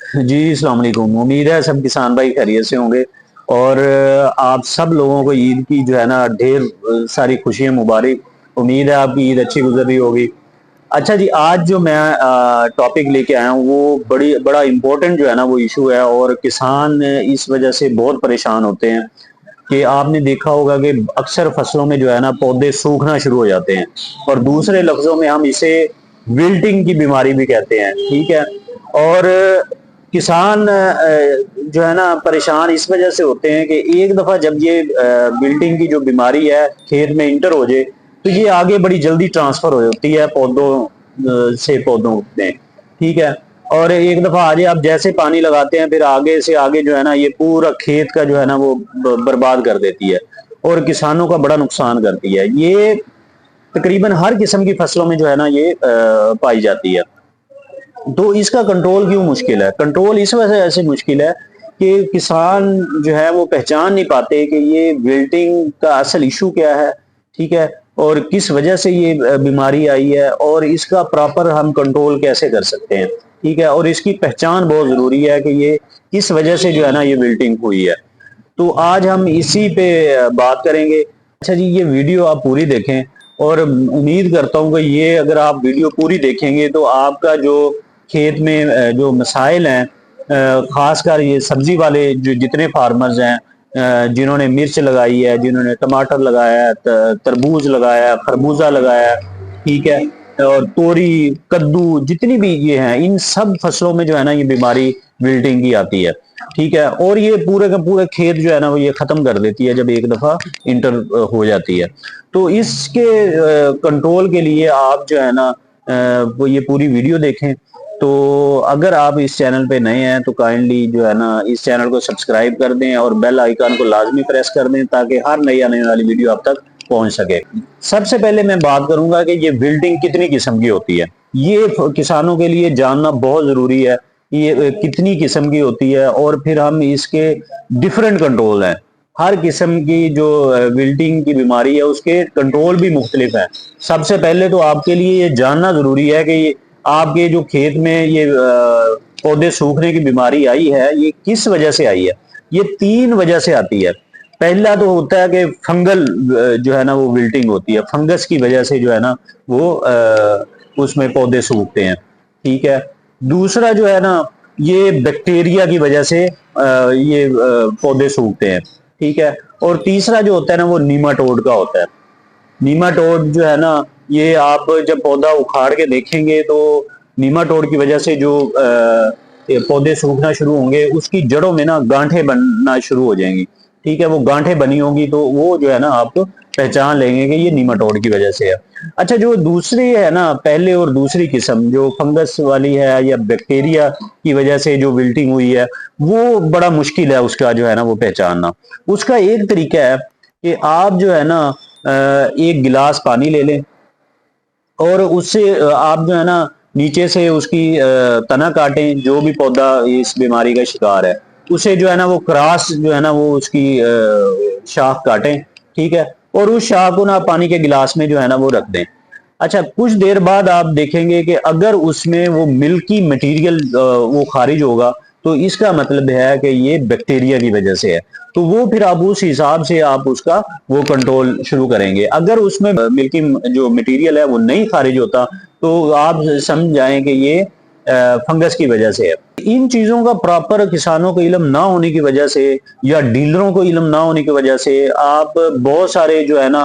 जी अस्सलाम वालेकुम। उम्मीद है सब किसान भाई खैरियत से होंगे और आप सब लोगों को ईद की जो है ना ढेर सारी खुशियां मुबारक। उम्मीद है आपकी ईद अच्छी गुजर रही होगी। अच्छा जी, आज जो मैं टॉपिक लेके आया हूँ वो बड़ा इम्पोर्टेंट जो है ना वो इशू है और किसान इस वजह से बहुत परेशान होते हैं कि आपने देखा होगा कि अक्सर फसलों में जो है ना पौधे सूखना शुरू हो जाते हैं और दूसरे लफ्जों में हम इसे विल्टिंग की बीमारी भी कहते हैं। ठीक है। और किसान जो है ना परेशान इस वजह से होते हैं कि एक दफा जब ये विल्टिंग की जो बीमारी है खेत में इंटर हो जाए तो ये आगे बड़ी जल्दी ट्रांसफर हो जाती है पौधों से पौधों में। ठीक है। और एक दफा आगे आप जैसे पानी लगाते हैं फिर आगे से आगे जो है ना ये पूरा खेत का जो है ना वो बर्बाद कर देती है और किसानों का बड़ा नुकसान करती है। ये तकरीबन हर किस्म की फसलों में जो है ना ये पाई जाती है। तो इसका कंट्रोल क्यों मुश्किल है? कंट्रोल इस वजह से मुश्किल है कि किसान जो है वो पहचान नहीं पाते कि ये विल्टिंग का असल इशू क्या है। ठीक है। और किस वजह से ये बीमारी आई है और इसका प्रॉपर हम कंट्रोल कैसे कर सकते हैं। ठीक है। और इसकी पहचान बहुत जरूरी है कि ये किस वजह से जो है ना ये विल्टिंग हुई है। तो आज हम इसी पे बात करेंगे। अच्छा जी, ये वीडियो आप पूरी देखें और उम्मीद करता हूँ कि ये अगर आप वीडियो पूरी देखेंगे तो आपका जो खेत में जो मसाइल हैं, खासकर ये सब्जी वाले जो जितने फार्मर्स हैं, जिन्होंने मिर्च लगाई है, जिन्होंने टमाटर लगाया है, तरबूज लगाया है, खरबूजा लगाया है। ठीक है। और तोरी, कद्दू, जितनी भी ये हैं, इन सब फसलों में जो है ना ये बीमारी विल्टिंग की आती है। ठीक है। और ये पूरे का पूरे खेत जो है ना वो ये खत्म कर देती है जब एक दफा इंटर हो जाती है। तो इसके कंट्रोल के लिए आप जो है ना वो ये पूरी वीडियो देखें। तो अगर आप इस चैनल पे नए हैं तो काइंडली जो है ना इस चैनल को सब्सक्राइब कर दें और बेल आइकन को लाजमी प्रेस कर दें ताकि हर नई आने वाली वीडियो आप तक पहुंच सके। सबसे पहले मैं बात करूंगा कि ये बिल्डिंग कितनी किस्म की होती है। ये किसानों के लिए जानना बहुत जरूरी है। ये कितनी किस्म की होती है और फिर हम इसके डिफरेंट कंट्रोल हैं। हर किस्म की जो विल्टिंग की बीमारी है उसके कंट्रोल भी मुख्तलिफ है। सबसे पहले तो आपके लिए ये जानना जरूरी है कि आपके जो खेत में ये पौधे सूखने की बीमारी आई है ये किस वजह से आई है। ये तीन वजह से आती है। पहला तो होता है कि फंगल जो है ना वो विल्टिंग होती है, फंगस की वजह से जो है ना वो उसमें पौधे सूखते हैं। ठीक है। दूसरा जो है ना ये बैक्टीरिया की वजह से ये पौधे सूखते हैं। ठीक है। और तीसरा जो होता है ना वो नीमाटोड का होता है। नीमाटोड जो है ना ये आप जब पौधा उखाड़ के देखेंगे तो नीमाटोड की वजह से जो ये पौधे सूखना शुरू होंगे उसकी जड़ों में ना गांठें बनना शुरू हो जाएंगी। ठीक है। वो गांठें बनी होंगी तो वो जो है ना आप पहचान लेंगे कि ये नीमाटोड की वजह से है। अच्छा, जो दूसरी है ना पहले और दूसरी किस्म जो फंगस वाली है या बैक्टीरिया की वजह से जो विल्टिंग हुई है वो बड़ा मुश्किल है उसका जो है ना वो पहचानना। उसका एक तरीका है कि आप जो है ना एक गिलास पानी ले लें और उससे आप जो है ना नीचे से उसकी तना काटें। जो भी पौधा इस बीमारी का शिकार है उसे जो है ना वो क्रॉस जो है ना वो उसकी शाख काटें। ठीक है। और उस शाख को ना पानी के गिलास में जो है ना वो रख दें। अच्छा, कुछ देर बाद आप देखेंगे कि अगर उसमें वो मिल्की मटेरियल वो खारिज होगा तो इसका मतलब है कि ये बैक्टीरिया की वजह से है। तो वो फिर आप उस हिसाब से आप उसका वो कंट्रोल शुरू करेंगे। अगर उसमें मिल्की जो मटेरियल है वो नहीं खारिज होता तो आप समझ जाएं कि ये फंगस की वजह से है। इन चीजों का प्रॉपर किसानों को इल्म ना होने की वजह से या डीलरों को इल्म ना होने की वजह से आप बहुत सारे जो है ना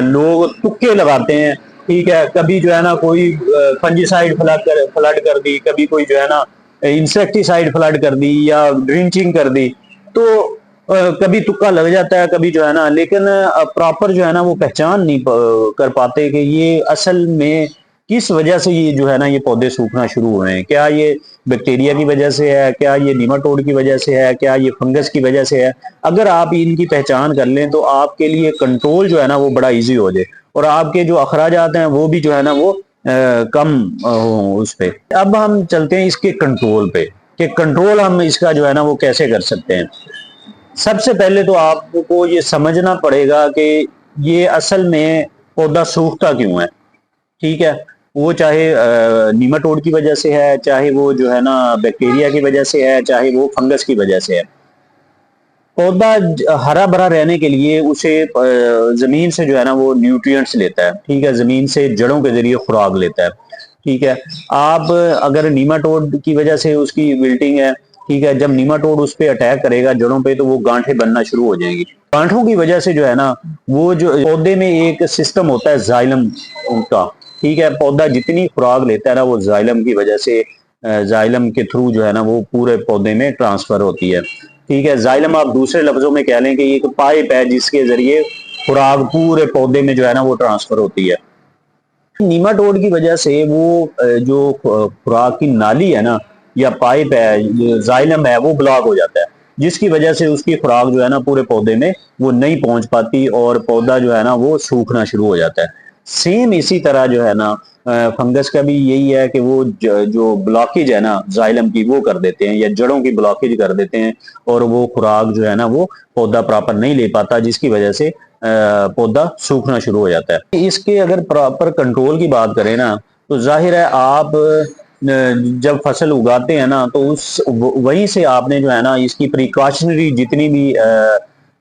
लोग तुक्के लगाते हैं। ठीक है। कभी जो है ना कोई फंजीसाइड फ्लड कर दी, कभी कोई जो है ना इंसेक्टिसाइड फ्लड कर दी या ड्रिंचिंग कर दी। तो कभी तुक्का लग जाता है कभी जो है ना, लेकिन प्रॉपर जो है ना वो पहचान नहीं कर पाते कि ये असल में किस वजह से ये जो है ना ये पौधे सूखना शुरू हुए हैं। क्या ये बैक्टीरिया की वजह से है, क्या ये नीमाटोड की वजह से है, क्या ये फंगस की वजह से है। अगर आप इनकी पहचान कर लें तो आपके लिए कंट्रोल जो है ना वो बड़ा इजी हो जाए और आपके जो अखराजात हैं वो भी जो है ना वो कम हो उस पे। अब हम चलते हैं इसके कंट्रोल पे कि कंट्रोल हम इसका जो है ना वो कैसे कर सकते हैं। सबसे पहले तो आपको ये समझना पड़ेगा कि ये असल में पौधा सूखता क्यों है। ठीक है। वो चाहे नीमाटोड की वजह से है, चाहे वो जो है ना बैक्टीरिया की वजह से है, चाहे वो फंगस की वजह से है। पौधा हरा भरा रहने के लिए उसे जमीन से जो है ना वो न्यूट्रिएंट्स लेता है, ठीक है, जमीन से जड़ों के जरिए खुराक लेता है, ठीक है। आप अगर नीमाटोड की वजह से उसकी विल्टिंग है, ठीक है, जब नीमाटोड उस पे अटैक करेगा जड़ों पे तो वो गांठें बनना शुरू हो जाएंगी। गांठों की वजह से जो है ना वो जो पौधे में एक सिस्टम होता है जाइलम का, ठीक है, पौधा जितनी खुराक लेता है ना वो जाइलम की वजह से जाइलम के थ्रू जो है ना वो पूरे पौधे में ट्रांसफर होती है, ठीक है। जाइलम आप दूसरे लफ्जों में कह लें कि एक पाइप है जिसके जरिए खुराक पूरे पौधे में जो है ना वो ट्रांसफर होती है। नीमाटोड की वजह से वो जो खुराक की नाली है ना या पाइप है, जाइलम है, वो ब्लॉक हो जाता है, जिसकी वजह से उसकी खुराक जो है ना पूरे पौधे में वो नहीं पहुंच पाती और पौधा जो है ना वो सूखना शुरू हो जाता है। सेम इसी तरह जो है ना फंगस का भी यही है कि वो जो ब्लॉकेज है ना जाइलम की वो कर देते हैं या जड़ों की ब्लॉकेज कर देते हैं और वो खुराक जो है ना वो पौधा प्रॉपर नहीं ले पाता, जिसकी वजह से पौधा सूखना शुरू हो जाता है। इसके अगर प्रॉपर कंट्रोल की बात करें ना तो जाहिर है आप जब फसल उगाते हैं ना तो उस वहीं से आपने जो है ना इसकी प्रिकॉशनरी जितनी भी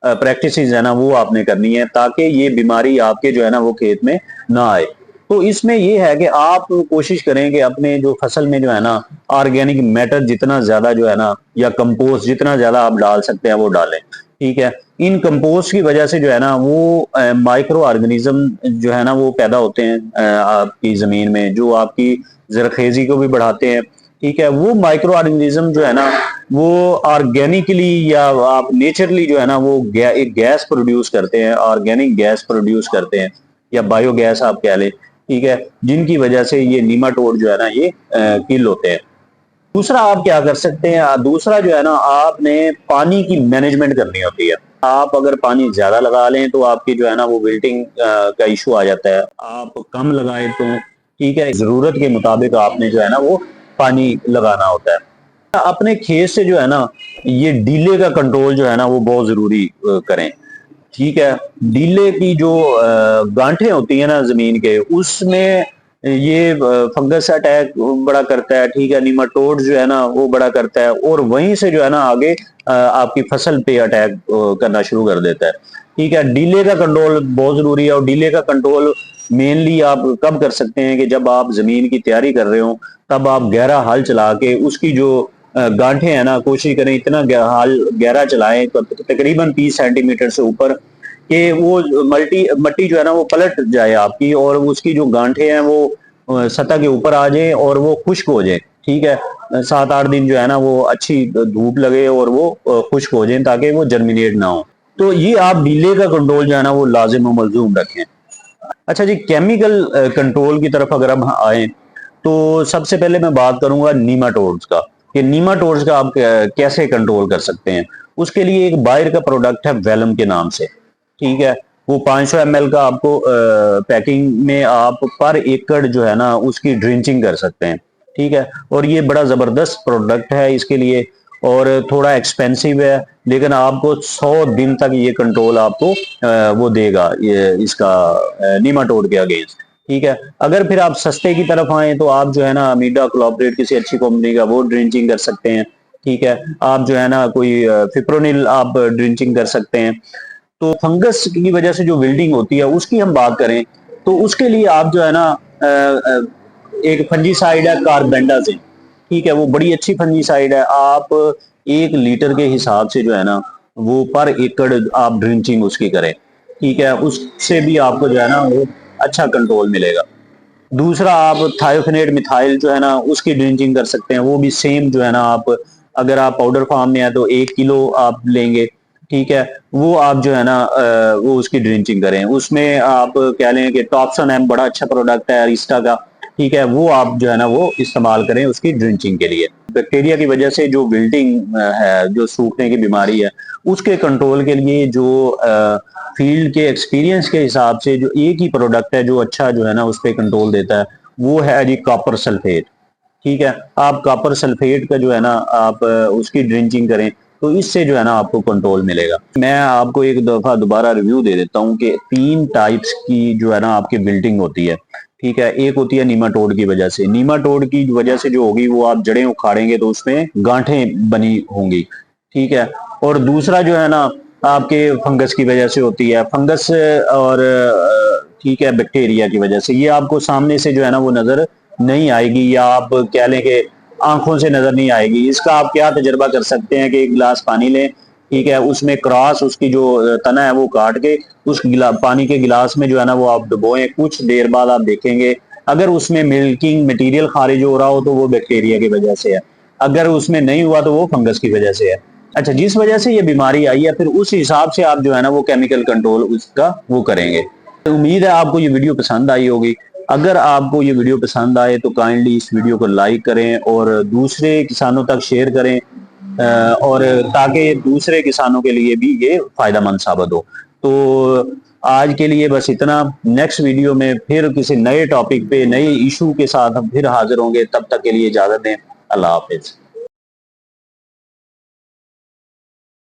प्रैक्टिस है ना वो आपने करनी है ताकि ये बीमारी आपके जो है ना वो खेत में ना आए। तो इसमें ये है कि आप कोशिश करें कि अपने जो फसल में जो है ना ऑर्गेनिक मैटर जितना ज्यादा जो है ना या कंपोस्ट जितना ज्यादा आप डाल सकते हैं वो डालें, ठीक है। इन कंपोस्ट की वजह से जो है ना वो माइक्रो ऑर्गेनिज्म जो है ना वो पैदा होते हैं आपकी जमीन में, जो आपकी जरखेजी को भी बढ़ाते हैं, ठीक है। वो माइक्रो ऑर्गेनिज्म जो है ना वो ऑर्गेनिकली या आप नेचुरली जो है ना वो एक गैस प्रोड्यूस करते हैं, ऑर्गेनिक गैस प्रोड्यूस करते हैं या बायोगैस आप कह लें, ठीक है, जिनकी वजह से ये नीमाटोड जो है ना ये किल होते हैं। दूसरा आप क्या कर सकते हैं, दूसरा जो है ना आपने पानी की मैनेजमेंट करनी होती है। आप अगर पानी ज्यादा लगा लें तो आपकी जो है ना वो विल्टिंग का इशू आ जाता है। आप कम लगाए तो ठीक है, जरूरत के मुताबिक आपने जो है ना वो पानी लगाना होता है। अपने खेत से जो है ना ये डीले का कंट्रोल जो है ना वो बहुत जरूरी करें, ठीक है। डीले की जो गांठें होती है ना जमीन के उसमें ये फंगस अटैक बड़ा करता है, ठीक है, निमाटोड जो है ना वो बड़ा करता है और वहीं से जो है ना आगे आपकी फसल पे अटैक करना शुरू कर देता है, ठीक है। डीले का कंट्रोल बहुत जरूरी है और डीले का कंट्रोल मेनली आप कब कर सकते हैं कि जब आप जमीन की तैयारी कर रहे हो, तब आप गहरा हल चला के उसकी जो गांठें है ना कोशिश करें इतना हल गहरा चलाएं तकरीबन 30 सेंटीमीटर से ऊपर कि वो मट्टी जो है ना वो पलट जाए आपकी और उसकी जो गांठें हैं वो सतह के ऊपर आ जाए और वो खुश्क हो जाए, ठीक है। 7-8 दिन जो है ना वो अच्छी धूप लगे और वो खुश्क हो जाए ताकि वो जर्मिनेट ना हो। तो ये आप डीले का कंट्रोल जो है ना वो लाजिम और मलजूम रखें। अच्छा जी, केमिकल कंट्रोल की तरफ अगर हम आए तो सबसे पहले मैं बात करूंगा नीमाटोड्स का, कि नीमाटोड्स का आप कैसे कंट्रोल कर सकते हैं। उसके लिए एक बायर का प्रोडक्ट है वेलम के नाम से, ठीक है। वो 500 ml का आपको पैकिंग में आप पर एकड़ जो है ना उसकी ड्रिंचिंग कर सकते हैं, ठीक है। और ये बड़ा जबरदस्त प्रोडक्ट है इसके लिए और थोड़ा एक्सपेंसिव है, लेकिन आपको 100 दिन तक ये कंट्रोल आपको वो देगा ये इसका नीमाटोड के अगेंस्ट, ठीक है। अगर फिर आप सस्ते की तरफ आए तो आप जो है ना अमीडा क्लोबरेट किसी अच्छी कंपनी का वो ड्रिंचिंग कर सकते हैं, ठीक है। आप जो है ना कोई फिप्रोनिल आप ड्रिंचिंग कर सकते हैं। तो फंगस की वजह से जो विल्डिंग होती है उसकी हम बात करें तो उसके लिए आप जो है ना एक फंजीसाइड है कार्बेंडाजिम, ठीक है, वो बड़ी अच्छी फंजीसाइड है। आप 1 लीटर के हिसाब से जो है ना वो पर एकड़ आप ड्रिंचिंग उसकी करें, ठीक है, उससे भी आपको जो है ना वो अच्छा कंट्रोल मिलेगा। दूसरा आप थायोफेनेट मिथाइल जो है ना उसकी ड्रिंचिंग कर सकते हैं, वो भी सेम जो है ना आप अगर आप पाउडर फॉर्म में है तो 1 किलो आप लेंगे, ठीक है। वो आप जो है ना वो उसकी ड्रिंचिंग करें। उसमें आप कह लें कि टॉप्सन एम बड़ा अच्छा प्रोडक्ट है अरिस्टा का, ठीक है, वो आप जो है ना वो इस्तेमाल करें उसकी ड्रिंचिंग के लिए। बैक्टीरिया की वजह से जो विल्टिंग है, जो सूखने की बीमारी है, उसके कंट्रोल के लिए जो फील्ड के एक्सपीरियंस के हिसाब से जो एक ही प्रोडक्ट है जो अच्छा जो है ना उस पर कंट्रोल देता है वो है जी कॉपर सल्फेट, ठीक है। आप कॉपर सल्फेट का जो है ना आप उसकी ड्रिंचिंग करें तो इससे जो है ना आपको कंट्रोल मिलेगा। मैं आपको एक दफा दोबारा रिव्यू दे देता हूं कि 3 टाइप्स की जो है ना आपकी बिल्डिंग होती है, ठीक है, एक होती है नीमाटोड की वजह से। नीमाटोड की वजह से जो होगी, वो आप जड़ें उखाड़ेंगे तो उसमें गांठें बनी होंगी, ठीक है। और दूसरा जो है ना, आपके फंगस की वजह से होती है, फंगस और ठीक है बैक्टीरिया की वजह से। ये आपको सामने से जो है ना वो नजर नहीं आएगी, या आप कह लें कि आंखों से नजर नहीं आएगी। इसका आप क्या तजर्बा कर सकते हैं कि एक गिलास पानी लें, ठीक है, उसमें क्रॉस उसकी जो तना है वो काट के उस पानी के गिलास में जो है ना वो आप डुबोएं। कुछ देर बाद आप देखेंगे अगर उसमें मिल्किंग मटेरियल खारिज हो रहा हो तो वो बैक्टीरिया की वजह से है, अगर उसमें नहीं हुआ तो वो फंगस की वजह से है। अच्छा, जिस वजह से ये बीमारी आई है, फिर उस हिसाब से आप जो है ना वो केमिकल कंट्रोल उसका वो करेंगे। तो उम्मीद है आपको ये वीडियो पसंद आई होगी। अगर आपको ये वीडियो पसंद आए तो काइंडली इस वीडियो को लाइक करें और दूसरे किसानों तक शेयर करें, और ताकि दूसरे किसानों के लिए भी ये फायदेमंद साबित हो। तो आज के लिए बस इतना। नेक्स्ट वीडियो में फिर किसी नए टॉपिक पे, नए इशू के साथ हम फिर हाजिर होंगे। तब तक के लिए इजाजत दें। अल्लाह हाफिज।